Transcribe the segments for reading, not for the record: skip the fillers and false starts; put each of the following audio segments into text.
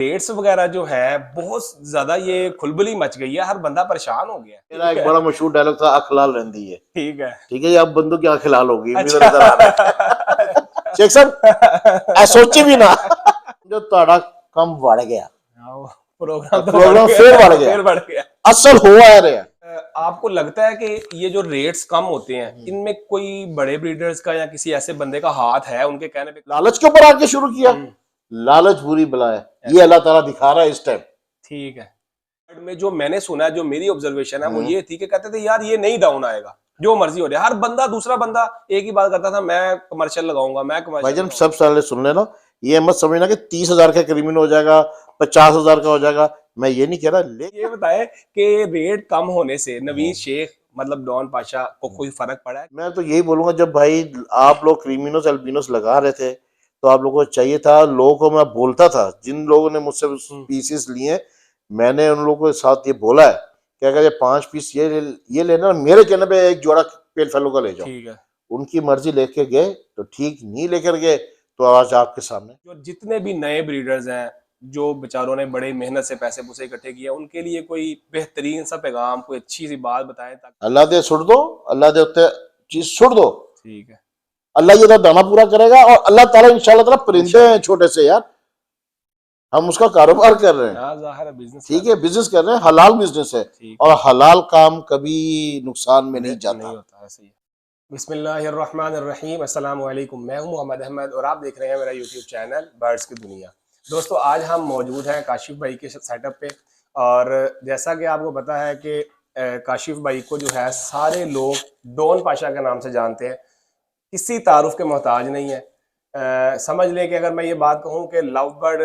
Rates वगैरह जो है बहुत ज्यादा ये खुलबली मच गई है, हर बंदा परेशान हो गया है। मेरा एक बड़ा मशहूर डायलॉग था, आँख लाल रहती है। ठीक है। ठीक है, अब बंदों की आंखें लाल होगी, मुझे अच्छा। नजर आ रहा है। शेख साहब ऐ सोची भी ना जो ताड़ा कम बढ़ गया, प्रोग्राम तो बढ़ प्रोग्राम गया, फिर बढ़ गया, फिर बढ़ गया। असल हुआ है रे। आपको लगता है कि ये जो रेट्स कम होते हैं इनमें कोई बड़े ब्रीडर्स का या किसी ऐसे बंदे का हाथ है, उनके कहने पे? लालच के ऊपर आके शुरू किया, लालच बुरी बला है, ये अल्लाह ताला दिखा रहा है इस टाइम। ठीक है। में जो मैंने सुना है, जो मेरी ऑब्जर्वेशन है वो ये थी कि कहते थे यार ये नहीं डाउन आएगा, जो मर्जी हो रहा है। हर बंदा, दूसरा बंदा एक ही बात करता था, मैं कमर्शियल लगाऊंगा, मैं कमर्शियल। भाईजान सब साले सुन लेना, ये मत समझना कि 30,000 का क्रिमिनल हो जाएगा, 50,000 का हो जाएगा, मैं ये नहीं कह रहा। ये बताए कि रेट कम होने से नवीद शेख मतलब डॉन पाशा को कोई फर्क पड़ा है? मैं तो यही बोलूंगा, जब भाई आप लोग क्रीमिनोस एल्बिनोस लगा रहे थे तो आप लोगों को चाहिए था, लोगों को मैं बोलता था, जिन लोगों ने मुझसे पीसेस लिए, मैंने उन लोगों के साथ ये बोला है कि अगर ये 5 पीस ये लेना, मेरे कहने पे एक जोड़ा पेल फेलो का ले जाओ। ठीक है। उनकी मर्जी लेके गए तो ठीक, नहीं लेकर गए तो आज आपके सामने। जो जितने भी नए ब्रीडर्स हैं, जो बेचारों ने बड़े मेहनत से पैसे पूसे इकट्ठे किए, उनके लिए कोई बेहतरीन सा पैगाम, कोई अच्छी सी बात बताएं ताकि। अल्लाह दे सुट दो, अल्लाह दे उत्ते चीज सुट दो, ठीक है। अल्लाह ये तो दाना पूरा करेगा, और अल्लाह ताला इंशाल्लाह ताला, परिंदे हैं छोटे से यार, हम उसका कारोबार कर रहे हैं, बिजनेस ठीक है, बिजनेस कर रहे हैं, हलाल बिजनेस है, और हलाल काम कभी नुकसान में नहीं जाता। नहीं होता, ऐसे ही। बिस्मिल्लाहिर्रहमानिर्रहीम, अस्सलाम वालेकुम। मैं हूं मोहम्मद अहमद और आप देख रहे हैं मेरा यूट्यूब चैनल बर्ड्स की दुनिया। दोस्तों, आज हम मौजूद हैं काशिफ भाई के सेटअप पे, और जैसा कि आपको पता है कि काशिफ भाई को जो है सारे लोग डॉन पाशा के नाम से जानते हैं, किसी तारुफ के मोहताज नहीं है। समझ लें कि अगर मैं ये बात कहूँ कि लव बर्ड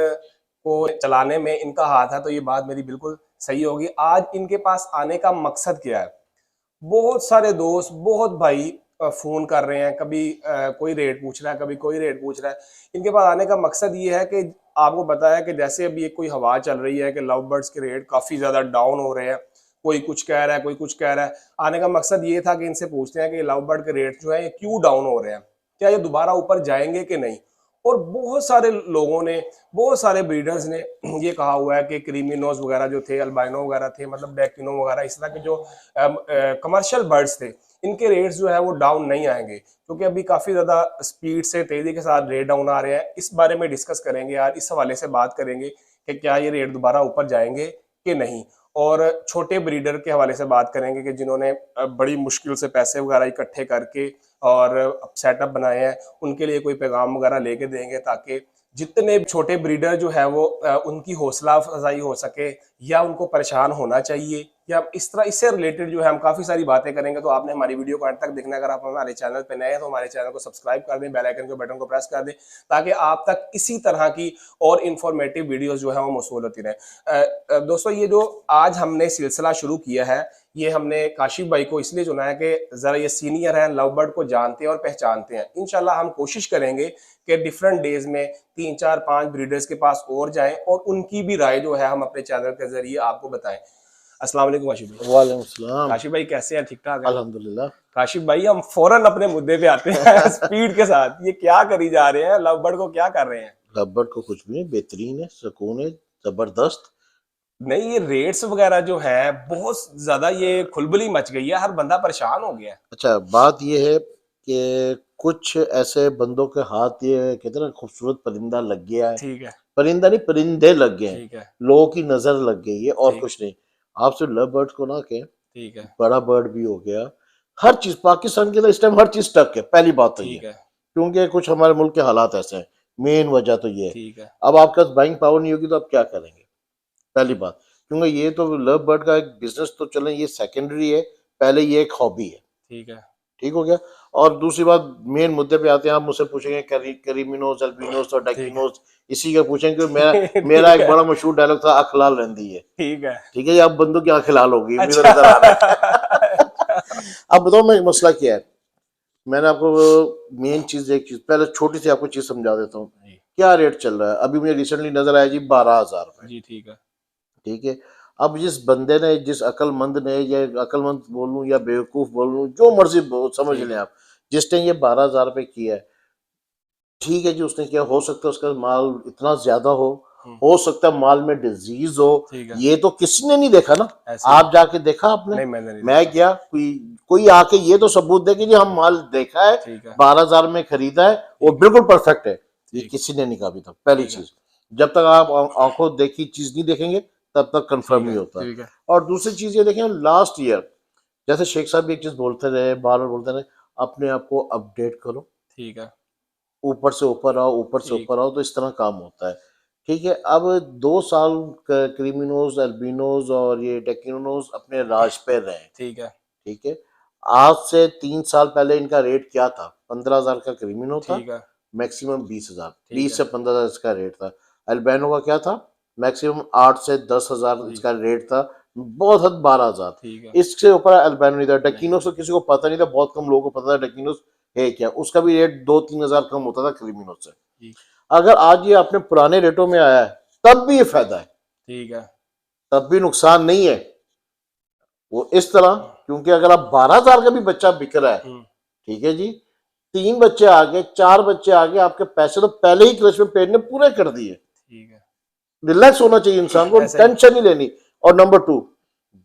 को चलाने में इनका हाथ है, तो ये बात मेरी बिल्कुल सही होगी। आज इनके पास आने का मकसद क्या है? बहुत सारे दोस्त, बहुत भाई फोन कर रहे हैं, कभी कोई रेट पूछ रहा है, कभी कोई रेट पूछ रहा है। इनके पास आने का मकसद ये है कि आपको पता है कि जैसे अभी एक कोई हवा चल रही है कि लव बर्ड्स के रेट काफ़ी ज़्यादा डाउन हो रहे हैं, कोई कुछ कह रहा है, कोई कुछ कह रहा है। आने का मकसद ये था कि इनसे पूछते हैं कि लव बर्ड के रेट जो है ये क्यों डाउन हो रहे हैं, क्या ये दोबारा ऊपर जाएंगे कि नहीं। और बहुत सारे लोगों ने, बहुत सारे ब्रीडर्स ने ये कहा हुआ है कि क्रीमिनोज वगैरह जो थे, अल्बाइनो वगैरह थे, मतलब डेकिनो वगैरह, इस तरह के जो कमर्शियल बर्ड्स थे, इनके रेट्स जो है वो डाउन नहीं आएंगे, क्योंकि अभी काफ़ी ज़्यादा स्पीड से, तेज़ी के साथ रेट डाउन आ रहे हैं। इस बारे में डिस्कस करेंगे यार, इस हवाले से बात करेंगे कि क्या ये रेट दोबारा ऊपर जाएंगे कि नहीं। और छोटे ब्रीडर के हवाले से बात करेंगे कि जिन्होंने बड़ी मुश्किल से पैसे वगैरह इकट्ठे करके और सेटअप बनाए हैं, उनके लिए कोई पैगाम वगैरह लेके देंगे, ताकि जितने छोटे ब्रीडर जो है वो उनकी हौसला अफजाई हो सके, या उनको परेशान होना चाहिए, या इस तरह इससे रिलेटेड जो है हम काफ़ी सारी बातें करेंगे। तो आपने हमारी वीडियो को अंत तक देखना है। अगर आप हमारे चैनल पे नए हैं तो हमारे चैनल को सब्सक्राइब कर दें, बेल आइकन के बटन को प्रेस कर दें, ताकि आप तक इसी तरह की और इन्फॉर्मेटिव वीडियोस जो है वो मौसूल होती रहे। दोस्तों, ये जो आज हमने सिलसिला शुरू किया है, ये हमने काशिफ भाई को इसलिए चुना है कि ज़रा ये सीनियर हैं, लव बर्ड को जानते हैं और पहचानते हैं। इंशाल्लाह हम कोशिश करेंगे कि डिफरेंट डेज में 3, 4, 5 ब्रीडर्स के पास और जाएं और उनकी भी राय जो है हम अपने चैनल के जरिए आपको बताएं। अस्सलाम वालेकुम काशिफ भाई। वालेकुम सलाम। काशिफ भाई कैसे हैं? ठीक ठाक हैं? अल्हम्दुलिल्लाह। काशिफ भाई, हम फौरन अपने मुद्दे पे आते हैं स्पीड के साथ। ये क्या करी जा रहे हैं? लव बर्ड को क्या कर रहे हैं? लव बर्ड को कुछ भी नहीं, बेहतरीन है, सुकून है, जबरदस्त। नहीं, ये रेट्स वगैरह जो है बहुत ज्यादा ये खुलबली मच गई है, हर बंदा परेशान हो गया है। अच्छा, बात ये है कि कुछ ऐसे बंदों के हाथ, ये कहते हैं ना, खूबसूरत परिंदा लग गया है। ठीक है। परिंदा नहीं, परिंदे लग गए हैं, ठीक है। लोगों की नजर लग गई है, और ठीक। कुछ नहीं। आप सिर्फ लव बर्ड को ना कहें, ठीक है। बड़ा बर्ड भी हो गया, हर चीज पाकिस्तान के अंदर इस टाइम हर चीज स्टक है। पहली बात तो ये ठीक है। क्योंकि कुछ हमारे मुल्क के हालात ऐसे हैं, मेन वजह तो ये है। ठीक है। अब आपके पास बाइंग पावर नहीं होगी तो आप क्या करेंगे, पहली बात। क्योंकि ये तो लव बर्ड का एक बिजनेस तो चले, ये सेकेंडरी है, पहले ये एक हॉबी है। ठीक है। ठीक हो गया। और दूसरी बात, मेन मुद्दे पे आते हैं। आप मुझसे पूछेंगे करीमिनोज, अल्बिनोज और डेकिनोज, इसी का पूछेंगे। मेरा एक बड़ा मशहूर डायलॉग था, आंख लाल रहती है। ठीक है। ठीक है, अब बंदों की आंखें लाल होगी, मुझे अच्छा। नजर आ रहा है। अब बताओ मैं मसला क्या है। मैंने आपको मेन चीज, एक चीज पहले छोटी सी आपको चीज समझा देता हूँ। क्या रेट चल रहा है अभी मुझे रिसेंटली नजर आया जी, 12,000 रुपए। जी ठीक है। ठीक है। अब जिस बंदे ने, जिस अक्लमंद ने, या अक्लमंद बोलूं या बेवकूफ बोलूं, जो मर्जी समझ लें आप, जिसने ये 12,000 रुपए किया है, ठीक है जी, उसने किया, हो सकता है उसका माल इतना ज्यादा हो, हो सकता है माल में डिजीज हो, ठीक है। ये तो किसी ने नहीं देखा ना। ऐसे ही। आप जाके देखा आपने? नहीं, मैंने नहीं मैं देखा। गया, कोई आके ये तो सबूत दे कि जी हम माल देखा है, ठीक है। 12,000 में खरीदा है, वो ठीक है। बिल्कुल परफेक्ट है, ये ठीक। किसी ने नहीं कहा अभी तक। पहली ठीक है। चीज, जब तक आप आंखों देखी चीज नहीं देखेंगे तब तक कंफर्म ठीक नहीं है। होता। ठीक है। और दूसरी चीज ये देखें, लास्ट ईयर जैसे शेख साहब भी एक चीज बोलते रहे, बार बार बोलते रहे, अपने आप को अपडेट करो, ठीक है। ऊपर से ऊपर आओ, ऊपर से ठीक। ऊपर आओ, तो इस तरह काम होता है। ठीक है, अब 2 साल क्रिमिनोज, अल्बिनोज और ये टेक्निनोज अपने राज पे रहे। ठीक है। ठीक है, आज से 3 साल पहले इनका रेट क्या था? 15,000 का क्रिमिनो था, ठीक है। मैक्सिमम 20,000, ठीक 20 है। से 15,000 इसका रेट था। अल्बैनो का क्या था? मैक्सिमम 8 से 10,000 जी। इसका रेट था, बहुत हद 12,000। ठीक है। इससे ऊपर अल्बैनो नहीं था। नहीं। टेक्निनो तो किसी को पता नहीं था, बहुत कम लोगों को पता था टेक्निनो है क्या। उसका भी रेट 2-3 हजार कम होता था क्रिमिनो से। जी। अगर आज ये अपने पुराने रेटों में आया है, तब भी ये फायदा है, ठीक है। तब भी नुकसान नहीं है। वो इस तरह, क्योंकि अगर आप 12,000 का भी बच्चा बिक रहा है, हम्म। ठीक है जी, 3 बच्चे आगे, 4 बच्चे आगे, आपके पैसे तो पहले ही कृष्ण पेट ने पूरे कर दिए। ठीक है। रिलैक्स होना चाहिए इंसान को, ऐसा ही। टेंशन नहीं लेनी। और नंबर 2,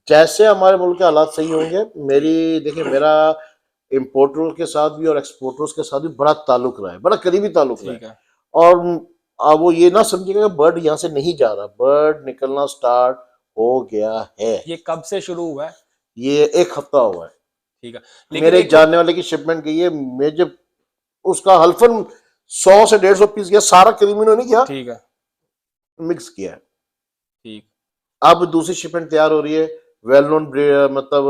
जैसे हमारे मुल्क के हालात सही होंगे, ठीक। देखिए मेरा इम्पोर्टरों के साथ भी और एक्सपोर्टर्स के साथ भी बड़ा ताल्लुक रहा है, बड़ा करीबी ताल्लुक रहा है। ठीक है। और अब वो ये ना समझिएगा कि बर्ड यहाँ से नहीं जा रहा, बर्ड निकलना स्टार्ट हो गया है। ये कब से शुरू हुआ है? ये 1 हफ्ता हुआ है। ठीक है। लेकिन मेरे एक एक जानने वाले की शिपमेंट गई है, मैं जब उसका हल्फन 100 से 150 पीस गया, सारा क्रीमिनो नहीं किया, ठीक है। मिक्स किया है। ठीक। अब दूसरी शिपमेंट तैयार हो रही है, वेल नोन, मतलब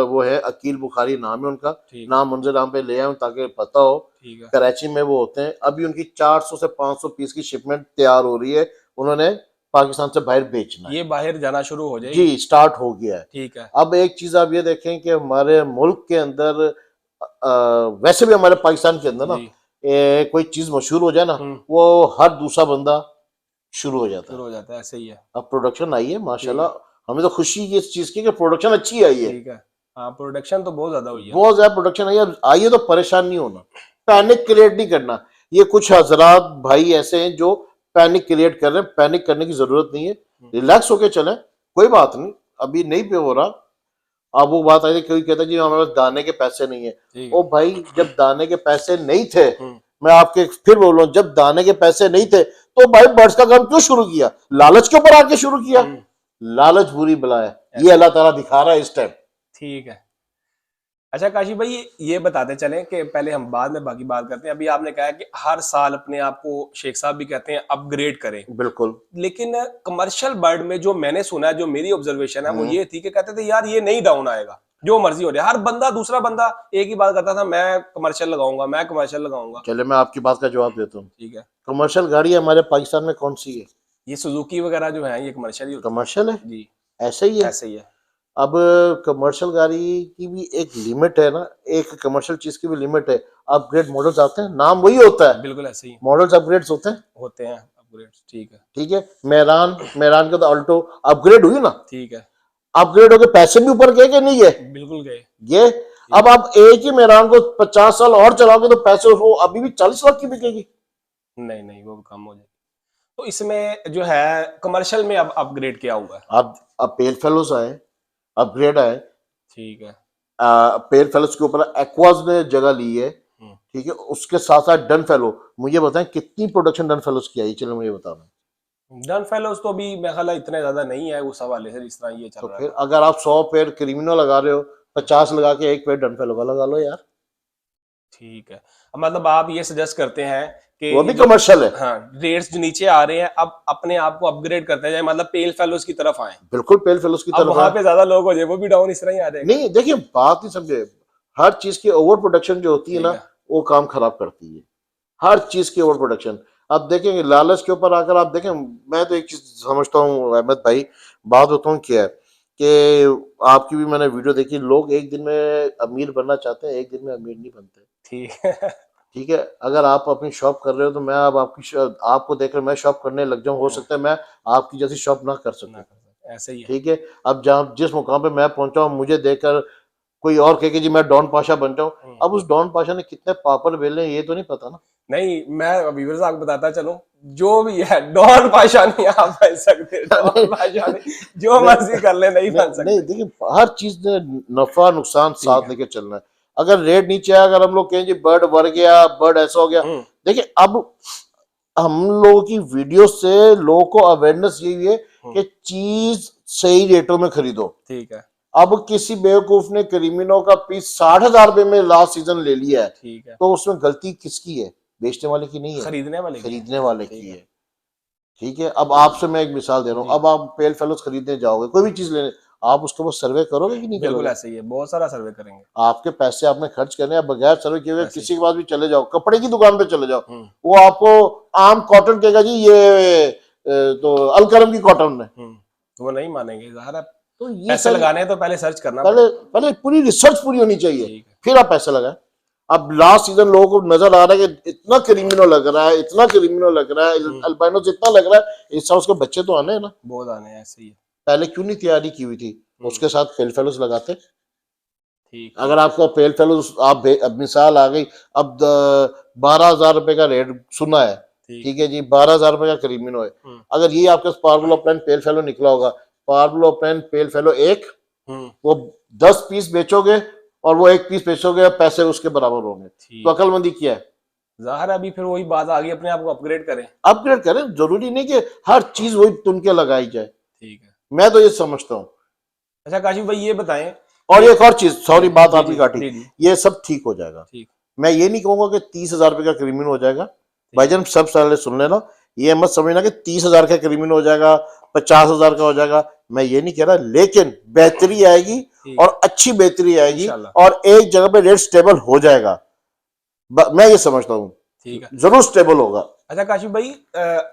वो है अकील बुखारी नाम है उनका, ठीक है। नाम मंजर नाम पे ले आऊं ताकि पता हो। ठीक है। कराची में वो होते हैं। अभी उनकी 400 से 500 पीस की शिपमेंट तैयार हो रही है, उन्होंने पाकिस्तान से बाहर बेचना है। ये बाहर जाना शुरू हो जी, जाएगी? स्टार्ट हो गया है। ठीक है। अब एक चीज आप ये देखें कि हमारे मुल्क के अंदर, वैसे भी हमारे पाकिस्तान के अंदर ना, जी। कोई चीज मशहूर हो जाए ना, हम्म। वो हर दूसरा बंदा शुरू हो जाता है। शुरू हो जाता है, ऐसे ही है। अब प्रोडक्शन आई है ठीक है। माशाल्लाह, हमें तो खुशी है इस चीज की कि प्रोडक्शन अच्छी आई है। ठीक है। हाँ, प्रोडक्शन तो बहुत ज्यादा हुई है ना। बहुत ज्यादा प्रोडक्शन आई है, तो परेशान नहीं होना, पैनिक क्रिएट नहीं करना। ये कुछ हजरात भाई ऐसे हैं जो पैनिक क्रिएट कर रहे हैं, पैनिक करने की जरूरत नहीं है, रिलैक्स होके चलें, कोई बात नहीं, अभी नहीं पे हो रहा। अब वो बात आई थी, कोई कहता है जी हमारे पास दाने के पैसे नहीं है। ठीक ओ है। भाई, जब दाने के पैसे नहीं थे, हम्म। मैं आपके फिर बोल रहा हूँ, जब दाने के पैसे नहीं थे तो भाई बर्ड्स का काम क्यों शुरू किया? लालच के ऊपर आके शुरू किया। हम्म। लालच बुरी बला है, ये ऐसे। अल्लाह ताला दिखा रहा है इस टाइम। ठीक है। अच्छा काशिफ भाई, ये बताते चलें कि पहले हम बाद में बाकी बात करते हैं। अभी आपने कहा कि हर साल अपने आप को शेख साहब भी कहते हैं अपग्रेड करें, बिल्कुल। लेकिन कमर्शियल बर्ड में जो मैंने सुना है, जो मेरी ऑब्जर्वेशन है वो हम्म। ये थी कि कहते थे यार ये नहीं डाउन आएगा, जो मर्जी हो जाए। हर बंदा, दूसरा बंदा एक ही बात करता था, मैं कमर्शियल लगाऊंगा, मैं कमर्शियल लगाऊंगा। चले मैं आपकी बात का जवाब देता हूँ। ठीक है। कमर्शियल गाड़ी हमारे पाकिस्तान में कौन सी है? ये सुजुकी वगैरह जो है ये कमर्शियल ही होती कमर्शियल है, है। जी। ऐसे ही है। ऐसे ही है। अब कमर्शियल गाड़ी की भी एक लिमिट है ना, एक कमर्शियल चीज की भी लिमिट है। अपग्रेड मॉडल्स आते हैं, नाम वही होता है, बिल्कुल ऐसे ही मॉडल्स अपग्रेड्स होते हैं। होते हैं अपग्रेड। ठीक है। ठीक है, मेहरान मेहरान का तो अल्टो अपग्रेड हुई ना, ठीक है। अपग्रेड होके पैसे भी ऊपर गए कि नहीं गए? बिल्कुल गए। ये अब आप एक ही मेहरान को 50 साल और चलाओगे तो पैसे वो अभी भी 40 लाख की बिकेगी। नहीं नहीं, वो कम हो जाएगी। तो इसमें जो है कमर्शियल में अब अपग्रेड क्या हुआ है? अब पेल फेलोज आए, अपग्रेड आए। ठीक है। पेल फेलोज के ऊपर एक्वाज ने जगह ली है। हम्म। ठीक है, उसके साथ साथ डन फेलो। मुझे बताएं कितनी प्रोडक्शन डन फेलोज की आई? चलो मुझे बता दें। डन फेलोज तो अभी मेरे ख्याल है इतने ज्यादा नहीं है उस हवाले से, जिस तरह ये चल तो रहा फिर है। अगर आप 100 पेड़ क्रिमिनो लगा रहे हो, 50 लगा के एक पेड़ डन फेलो का लगा लो यार, ठीक है। अब मतलब आप ये सजेस्ट करते हैं कि वो ये भी जो, कमर्शियल है। हाँ, रेट्स जो नीचे आ रहे हैं अब अपने आप को अपग्रेड करते जाए, मतलब पेल फेलोज की तरफ आए। बिल्कुल पेल फेलोज की अब तरफ वहां है। पे ज्यादा लोग हो जाए, वो भी डाउन इस तरह ही आ जाएगा। नहीं देखिए, बात नहीं समझे, हर चीज की ओवर प्रोडक्शन जो होती है ठीक ना, है। वो काम खराब करती है, हर चीज की ओवर प्रोडक्शन। आप देखेंगे लालच के ऊपर आकर आप देखें, मैं तो एक चीज समझता हूँ अहमद भाई, बात होता हूँ क्या है कि आपकी भी मैंने वीडियो देखी, लोग एक दिन में अमीर बनना चाहते हैं, एक दिन में अमीर नहीं बनते। ठीक है। ठीक है, अगर आप अपनी शॉप कर रहे हो तो मैं अब आपको देखकर मैं शॉप करने लग जाऊं, हो सकता है मैं आपकी जैसी शॉप ना कर ना सकूं। कर सकते, ऐसे ही है। ठीक है, अब जहाँ जिस मुकाम पे मैं पहुंचा हूं, मुझे देखकर कोई और कहे कि जी मैं डॉन पाशा बन जाऊं, हम्म। अब उस डॉन पाशा ने कितने पापड़ बेले हैं, ये तो नहीं पता ना। नहीं, मैं व्यूअर्स आपको बताता चलूं, जो भी है डॉन पाशा नहीं आप बन सकते, डॉन पाशा नहीं, जो मर्जी कर ले नहीं बन नहीं सकते। देखिए, हर चीज में नफा नुकसान ठीक साथ है। लेके चलना है। अगर रेट नीचे आया, अगर हम लोग कहें जी बर्ड बढ़ गया, बर्ड ऐसा हो गया, हम्म। देखिए अब हम लोगों की वीडियो से लोगों को अवेयरनेस यही है हम्म। कि चीज सही रेटों में खरीदो। ठीक है। अब किसी बेवकूफ ने क्रिमिनो का पीस 60,000 रुपए में लास्ट सीजन ले लिया है, ठीक है। तो उसमें गलती किसकी है? बेचने वाले की नहीं है, खरीदने वाले की है। खरीदने वाले ठीक की है। है। ठीक है, अब आपसे मैं एक मिसाल दे रहा हूँ, जी। अब आप पेल फेलोज खरीदने जाओगे, कोई भी चीज लेने, आप उसके ऊपर सर्वे करोगे कि नहीं बिल्कुल करोगे? ऐसे ही है, बहुत सारा सर्वे करेंगे। आपके पैसे आपने खर्च करने हैं, बगैर सर्वे किए हुए ऐसे ही। किसी के पास भी चले जाओ, कपड़े की दुकान पे चले जाओ, हम्म। वो आपको आम कॉटन कहेगा जी ये तो अलकरम की कॉटन है। वो नहीं मानेंगे, ज़ाहिर है। तो ये पैसे सारी, लगाने हैं तो पहले सर्च करना पहले पड़ेगा। पहले पूरी रिसर्च पूरी होनी चाहिए, ठीक है। फिर आप पैसे लगाए। अब लास्ट सीजन लोगों को नजर आ रहा है कि इतना क्रिमिनल लग रहा है, इतना क्रिमिनल लग रहा है, अल्बाइनो इतना लग रहा है, इससे उसके बच्चे तो आने हैं ना। बहुत आने हैं, ऐसे ही है। पहले क्यों नहीं तैयारी की हुई थी? उसके साथ पेल फेलोज लगाते। ठीक है। अगर आपको पेल फेलोज अब मिसाल आ गई, अब 12,000 रुपए का रेट सुना है, ठीक। ठीक है जी, 12,000 रुपए का क्रिमिनो है। हम्म। अगर ये आपके पार्बलो पेन पेल फेलो निकला होगा, पार्बलो पेन पेल फेलो एक, हम्म। वो 10 पीस बेचोगे और वो एक पीस बेचोगे, पैसे उसके बराबर होंगे, तो ठीक। अकलमंदी क्या है? ज़ाहिर है, अभी फिर वही बात आ गई, अपने आप को अपग्रेड करें। अपग्रेड करें, जरूरी नहीं कि हर चीज वही तुन के लगाई जाए। ठीक है। मैं तो ये समझता हूँ। अच्छा काशिफ भाई, ये बताएं और कि एक और चीज, सॉरी बात जी आपकी जी काटी, जी जी। ये सब ठीक हो जाएगा। ठीक। मैं ये नहीं कहूंगा कि 30,000 रुपए का क्रिमिनल हो जाएगा। ठीक। भाईजान सब साले सुन लेना, ये मत समझना कि 30,000 का क्रिमिनल हो जाएगा, 50,000 का हो जाएगा, मैं ये नहीं कह रहा, लेकिन बेहतरी आएगी ठीक है। और अच्छी बेहतरी आएगी, इंशाल्लाह। और एक जगह पे रेट स्टेबल हो जाएगा। मैं ये समझता हूँ, ठीक है। जरूर स्टेबल होगा। अच्छा काशिफ भाई,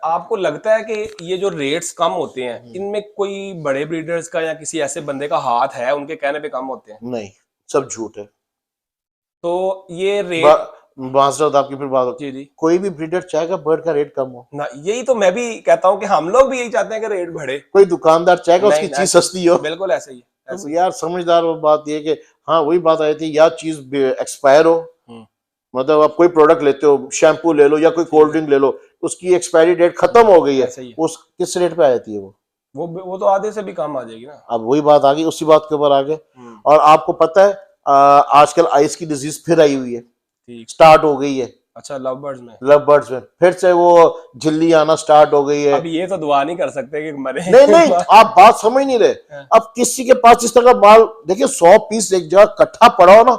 आपको लगता है कि ये जो रेट्स कम होते हैं, इनमें कोई बड़े ब्रीडर्स का या किसी ऐसे बंदे का हाथ है, उनके कहने पे कम होते हैं? नहीं, सब झूठ है। तो ये रेट। माजरत आपकी फिर बात, जी जी। कोई भी ब्रीडर चाहेगा बर्ड का रेट कम हो, ना, यही तो मैं भी कहता हूँ कि हम लोग भी यही चाहते हैं कि रेट बढ़े। कोई दुकानदार चाहेगा उसकी नहीं, चीज ऐसे सस्ती हो। बिल्कुल ऐसे ही है, ऐसे तो ही। यार समझदार वो बात ये कि हाँ, वही बात आई थी, या चीज एक्सपायर हो, हम्म। मतलब आप कोई प्रोडक्ट लेते हो, शैम्पू ले लो या कोई कोल्ड ड्रिंक ले लो, उसकी एक्सपायरी डेट खत्म हो गई है, ऐसे ही है। उस किस रेट पे आई थी वो? वो तो आधे से भी कम आ जाएगी ना। अब वही बात आ गई, उसी बात के ऊपर आ गए। हम्म। और आपको पता है आजकल आइस की डिजीज फिर आई हुई है, ठीक। स्टार्ट हो गई है। अच्छा, लव बर्ड्स में। लव बर्ड्स में फिर से वो झिल्ली आना स्टार्ट हो गई है। अब ये तो दुआ नहीं कर सकते कि मरे। नहीं नहीं, आप बात समझ नहीं रहे। हाँ। अब किसी के पास इस तरह का माल, देखिए 100 पीस एक जगह इकट्ठा पड़ा हो ना,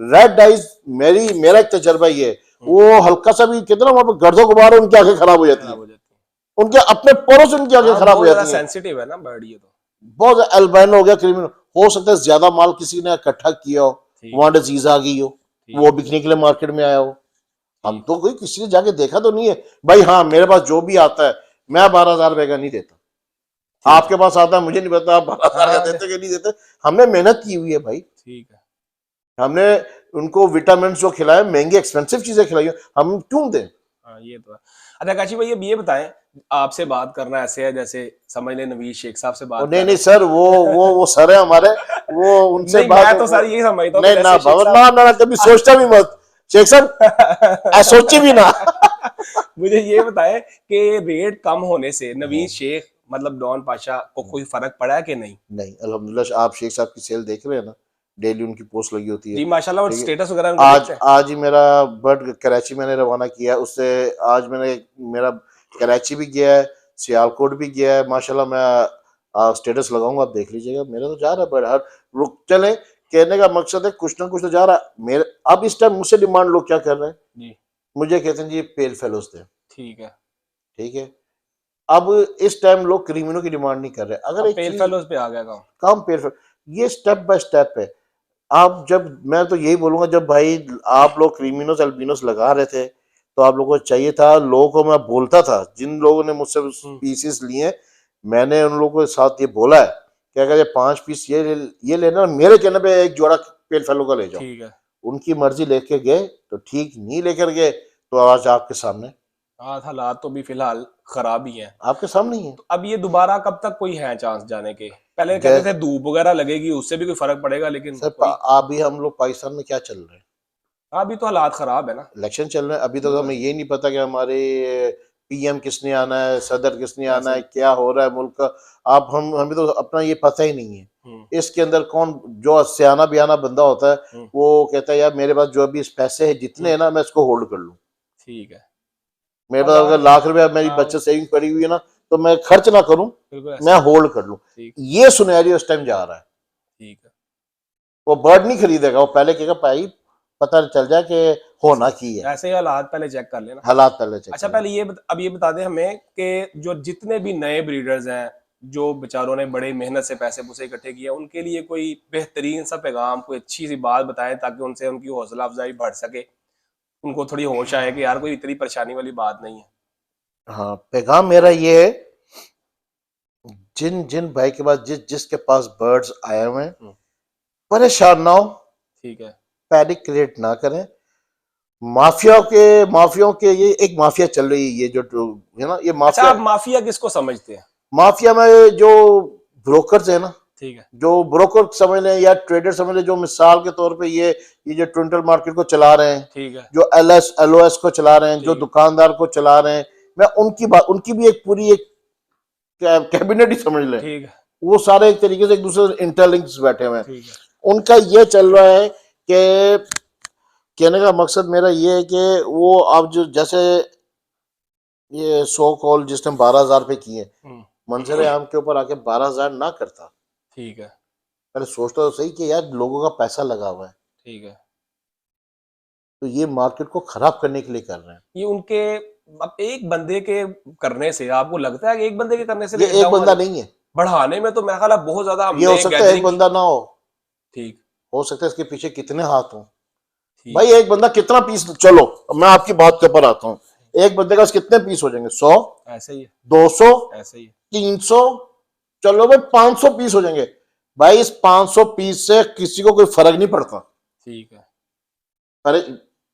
रेड डाइज, मेरा एक तजर्बा ये है, वो हल्का सा भी कितना वहां पर गर्दो गुबार है, उनकी आंखें खराब हो जाती है, खराब हो जाती उनके अपने पोरों से उनकी आंखें है। खराब हो बहुत ज्यादा जाती हैं। सेंसिटिव है ना बर्ड, ये तो। बहुत अल्बाइनो हो गया, क्रिमिनल हो सकता है, ज्यादा माल किसी ने इकट्ठा किया हो, ठीक। वहां डिजीज आ गई हो, ठीक। वो बिकने के लिए मार्केट में आया हो। हम ठीक। तो कोई किसी ने जाके देखा तो नहीं है भाई। हाँ, मेरे पास जो भी आता है, मैं 12,000 रुपए का नहीं देता। आपके पास आता है, मुझे नहीं पता आप 12,000 का हाँ, देते कि नहीं देते। हमने मेहनत की हुई है भाई, ठीक है। हमने उनको विटामिन जो खिलाए, महंगी एक्सपेंसिव चीजें खिलाई है, हम क्यों दें? हाँ, ये तो है। अच्छा काशी भाई, अब ये बताएं, आपसे बात करना ऐसे है जैसे समझ लें नवीज शेख साहब से बात नहीं कर नहीं रहे सर, वो सर है हमारे, वो हैं। उनसे नहीं, बात मैं तो सर यही समझता हूँ कि नहीं ना जैसे शेख बाबा, साहब। ना कभी सोचता भी मत शेख साहब, सोची भी ना। मुझे ये बताएं कि रेट कम होने से नवीज शेख मतलब डॉन पाशा को कोई फर्क पड़ा है कि नहीं? नहीं, अल्हम्दुलिल्लाह, आप शेख साहब की सेल देख रहे हैं ना, डेली उनकी पोस्ट लगी होती है। जी माशाल्लाह, और ठीक है, स्टेटस वगैरह उनके आज देखते हैं। आज ही मेरा बर्ड कराची मैंने रवाना किया है, उससे आज मेरा कराची भी गया है, सियालकोट भी गया है माशाल्लाह। मैं स्टेटस लगाऊंगा, आप देख लीजिएगा, मेरा तो जा रहा है बर्ड, हर रुक चले। कहने का मकसद है कुछ ना कुछ तो जा रहा है मेरे। अब इस टाइम मुझसे डिमांड लोग क्या कर रहे हैं, जी। मुझे कहते हैं जी पेल फेलोज थे, ठीक है। ठीक है। अब इस टाइम लोग क्रीमिनों की डिमांड नहीं कर रहे। अगर अब एक पेल चीज फेलोज पे आ गया काम। काम पेल फेलो, ये स्टेप बाय स्टेप है। आप जब, मैं तो यही बोलूंगा, जब भाई आप लोग क्रीमिनोस अल्बिनोस लगा रहे थे, तो आप लोगों को चाहिए था, लोगों को मैं बोलता था, जिन लोगों ने मुझसे पीसेस लिए, मैंने उन लोगों के साथ ये बोला है कि अगर ये 5 पीस ये लेना, मेरे कहने पे एक जोड़ा पेल फेलो का ले जाओ। ठीक है। उनकी मर्जी लेके गए तो ठीक, नहीं लेकर गए तो आज आपके सामने, हाँ, हालात तो भी फिलहाल खराब ही हैं। आपके सामने ही है। तो अब ये दोबारा कब तक कोई है चांस जाने के? पहले कहते जै थे धूप वगैरह लगेगी उससे भी कोई फर्क पड़ेगा, लेकिन सर कोई। अभी हम लोग पाकिस्तान में क्या चल रहे हैं, अभी तो हालात खराब है ना। इलेक्शन चल रहे हैं, अभी तक हमें ये नहीं पता कि हमारे पीएम किसने आना है, सदर किसने आना ऐसे है, ही। क्या हो रहा है मुल्क का। आप हम हमें तो अपना ये पता ही नहीं है। हम्म। इसके अंदर कौन जो सियाना बियाना बंदा होता है, हम्म। वो कहता है यार मेरे पास जो अभी इस पैसे हैं जितने हम्म। हैं ना, मैं इसको होल्ड कर लूं। ठीक है। मेरे पास हजार। अगर लाख रुपया मेरी हाँ बचत सेविंग पड़ी हुई है ना, तो मैं खर्च ना करूं, बिल्कुल मैं ऐसे ही। होल्ड कर लूं। ठीक। ये सिनेरियो इस टाइम जा रहा है। ठीक है। वो बर्ड नहीं खरीदेगा, वो पहले कहेगा भाई पता चल जाए कि ऐसे होना की है, ऐसे ही हालात पहले चेक कर लेना। हालात पहले चेक अच्छा कर लो। पहले अब ये बता दें हमें कि जो जितने भी नए ब्रीडर्स हैं, जो बेचारों ने बड़े मेहनत से पैसे पूसे इकट्ठे किए, उनके लिए कोई बेहतरीन सा पैगाम, कोई अच्छी सी बात बताएं ताकि उनसे उनकी हौसला अफजाई बढ़ सके, उनको थोड़ी होश आए कि यार कोई इतनी परेशानी वाली बात नहीं है। हाँ, पैगाम मेरा ये है, जिन जिन भाई के पास जिसके पास बर्ड्स आए हुए हैं, परेशान ना हो, ठीक है। पैनिक क्रिएट ना करें। माफियाओं के ये एक माफिया चल रही है, ये जो है ना, ये अच्छा माफिया। आप माफिया किसको समझते हैं? माफिया में जो ब्रोकर्स है ना, ठीक है। जो ब्रोकर समझ लें या ट्रेडर समझ लें, जो मिसाल के तौर पे ये जो ट्विंटल मार्केट को चला रहे हैं, ठीक है। जो LOS को चला रहे हैं, जो ठीक है। दुकानदार को चला रहे हैं, मैं उनकी बात, उनकी भी एक पूरी एक कैबिनेट ही समझ लें। ठीक है। वो सारे एक तरीके से एक दूसरे से इंटरलिंक्स बैठे हुए हैं। ठीक है। उनका ये चल रहा है कि कहने का मकसद मेरा ये है कि वो अब जो जैसे ये सो कॉल जिसने 12,000 रुपये किए, मंजर आम के ऊपर आके 12,000 ना करता, ठीक है। पहले सोचता तो सही कि यार लोगों का पैसा लगा हुआ है, ठीक है। तो ये मार्केट को खराब करने के लिए कर रहे हैं। ये उनके अब एक बंदे के करने से आपको लगता है कि एक बंदे के करने से ये रेट एक डाउन हो बंदा जाए? नहीं है, बढ़ाने में तो मैं ख्याल है बहुत ज्यादा ये हो हमने सकता है एक गैदरिंग की। बंदा ना हो, ठीक। हो सकता है इसके पीछे कितने हाथ हों। ठीक भाई है। एक बंदा कितना पीस, चलो मैं आपकी बात के ऊपर आता हूँ, एक बंदे का कितने पीस हो जाएंगे? 100, ऐसे ही है। 200, ऐसे ही है। 300, चलो भाई 500 पीस हो जाएंगे। भाई इस 500 पीस से किसी को कोई फर्क नहीं पड़ता। ठीक है। अरे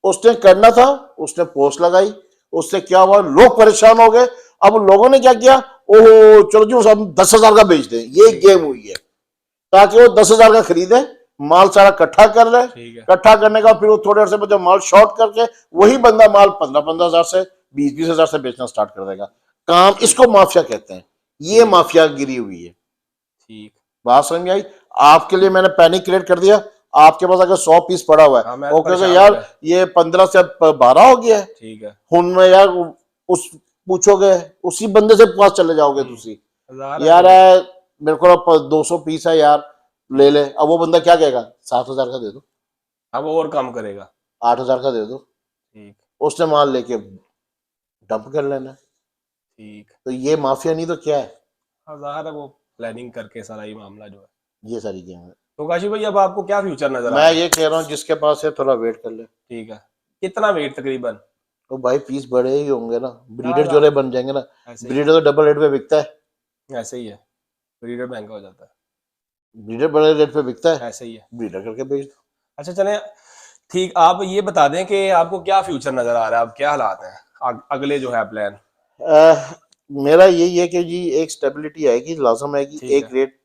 उसने करना था, उसने पोस्ट लगाई, उससे क्या हुआ, लोग परेशान हो गए। अब लोगों ने क्या किया, ओहो चलो जी हम 10,000 का बेच दें, ये ठीक। गेम हुई है, ताकि वो 10,000 का खरीदे, माल सारा इकट्ठा कर ले। ठीक है। इकट्ठा करने का फिर वो थोड़े अरसे में जब माल शॉर्ट करके वही बंदा माल 15,000 से 20,000 से बेचना स्टार्ट कर देगा। काम इसको माफिया कहते हैं। ये ठीक। माफिया गिरी हुई है। ठीक। बात समझ में आई? आपके लिए मैंने पैनिक क्रिएट कर दिया। आपके पास अगर 100 पीस पड़ा हुआ है, हाँ मैं तो वो कहेगा परेशान हो यार गया। ये 15 से 12 हो गया है। ठीक है। हुन में यार उस पूछोगे, उसी बंदे से पास चले जाओगे तुसी, हजार है यार फिर। मेरे को अब 200 पीस है यार, ले ले। अब वो बंदा क्या कहेगा, 7,000 का दे दो, अब और कम करेगा। 8,000 का दे दो। ठीक। उसने माल लेके डंप कर लेना है। ठीक। तो ये माफिया नहीं तो क्या है? हजार है वो प्लानिंग करके सारा ये मामला जो है। ये सारी गेम है। तो काशी भाई अब आपको क्या फ्यूचर नजर आ मैं रहा है? ये कह रहा हूँ जिसके पास है थोड़ा वेट कर ले। ठीक है। कितना वेट तकरीबन? तो भाई पीस बड़े ही होंगे ना, ब्रीडर हाँ जोड़े बन जाएंगे ना। ऐसे ही। ब्रीडर तो डबल रेट पे बिकता है, ऐसे ही है। ब्रीडर महंगा हो जाता ब्रीडर बड़े रेट पे बिकता है। है, ऐसे ही है। ब्रीडर करके बेच दो। अच्छा चले। ठीक आप ये बता दें कि आपको क्या फ्यूचर नजर आ रहा है, अब क्या हालात हैं अगले जो है प्लान? मेरा यही है कि जी एक स्टेबिलिटी आएगी, लाजम आएगी, ठीक एक है। रेट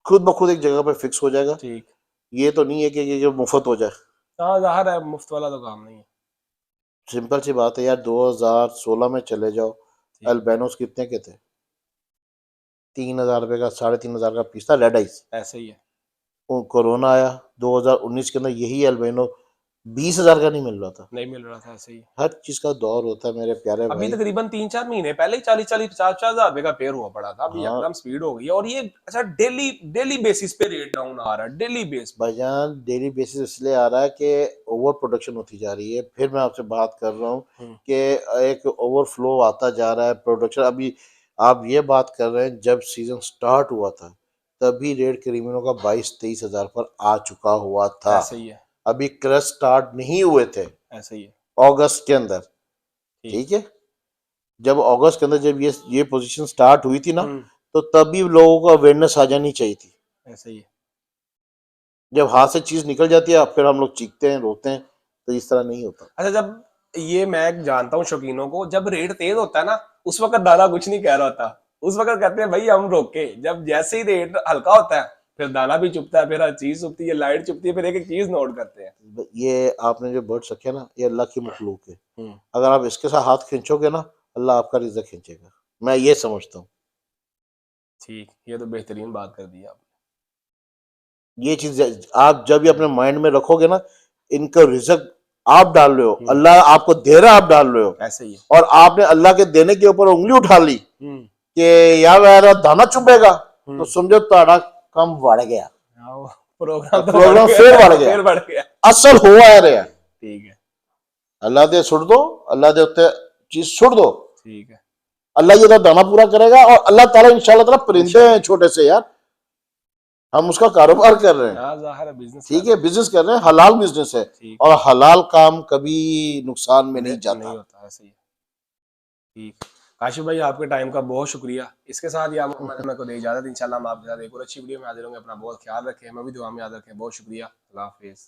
खुद ब खुद एक जगह पे फिक्स हो जाएगा। ठीक। ये तो नहीं है कि ये मुफ्त हो जाए। हाँ जाहिर है मुफ्त वाला तो काम नहीं है। सिंपल सी बात है यार, 2016 में चले जाओ, ठीक। अल्बेनोस कितने के थे? 3,000 रुपए का, 3,500 का पीस था, रेड आइस। ऐसे ही है। कोरोना आया 2019 के अंदर, यही अल्बेनो 20,000 का नहीं मिल रहा था। नहीं मिल रहा था। ऐसे ही। हर चीज का दौर होता है मेरे प्यारे अभी भाई। तकरीबन 3-4 महीने पहले ही 40-50 हजार रुपए का पेयर हुआ पड़ा था, अभी हाँ एकदम स्पीड हो गई है और ये अच्छा डेली डेली बेसिस पे रेट डाउन आ रहा है, डेली बेस पे। भाईजान, डेली बेसिस इसलिए आ रहा है कि ओवर प्रोडक्शन होती जा रही है। फिर मैं आपसे बात कर रहा हूँ कि एक ओवरफ्लो आता जा रहा है प्रोडक्शन। अभी आप ये बात कर रहे हैं, जब सीजन स्टार्ट हुआ था तभी रेट क्रिमिनल का 22-23 हजार पर आ चुका हुआ था। ऐसे ही है। अभी क्रश स्टार्ट नहीं हुए थे ऐसे ही है। अगस्त के अंदर, ठीक। ठीक है? जब अगस्त के अंदर जब ये पोजीशन स्टार्ट हुई थी ना, हम्म। तो तभी लोगों को अवेयरनेस आ जानी चाहिए थी। ऐसे ही है। जब हाथ से चीज निकल जाती है फिर हम लोग चीखते हैं, रोते हैं, तो इस तरह नहीं होता। अच्छा जब ये मैं जानता हूँ शौकीनों को, जब रेट तेज होता है ना उस वक्त दादा कुछ नहीं कह रहा होता, उस वक्त कहते हैं भाई हम रोके, जब जैसे ही रेट हल्का होता है फिर दाना भी चुपता है, फिर हर चीज चुपती है, लाइट चुपती है, फिर एक एक चीज नोट करते हैं। ये आपने जो बर्ड्स रखे ना, ये अल्लाह की मखलूक है। अगर आप इसके साथ हाथ खींचोगे ना, अल्लाह आपका रिज़्क खींचेगा। मैं ये समझता हूँ। ठीक, ये तो बेहतरीन बात कर दी आपने। ये चीज आप जब भी अपने माइंड में रखोगे ना, इनका रिज़्क आप डाल रहे हो, अल्लाह आपको दे रहा है, आप डाल रहे हो। ऐसे ही है। और आपने अल्लाह के देने के ऊपर उंगली उठा ली कि यार मेरा दाना चुभेगा, तो समझो ताड़ा कम बढ़ गया, प्रोग्राम तो प्रोग्राम फिर बढ़ गया, फिर बढ़ गया। असल हुआ है रहा। ठीक है। अल्लाह दे सुट दो, अल्लाह दे उत्ते चीज सुट दो, ठीक है। अल्लाह ये तो दाना पूरा करेगा। और अल्लाह ताला इंशाल्लाह ताला, परिंदे हैं छोटे से यार, हम उसका कारोबार कर रहे हैं, हाँ, ज़ाहिर है बिजनेस ठीक है, बिजनेस कर रहे हैं, हलाल बिजनेस है। और हलाल काम कभी नुकसान में नहीं जाता, नहीं होता, ऐसे ही। ठीक, काशिफ भाई आपके टाइम का बहुत शुक्रिया। इसके साथ ही आप मेरे को दे इजाजत। इंशाल्लाह हम आपके साथ एक और अच्छी वीडियो में हाजिर होंगे। अपना बहुत ख्याल रखें, हमें भी दुआ में याद रखें। बहुत शुक्रिया, अल्लाह हाफिज़।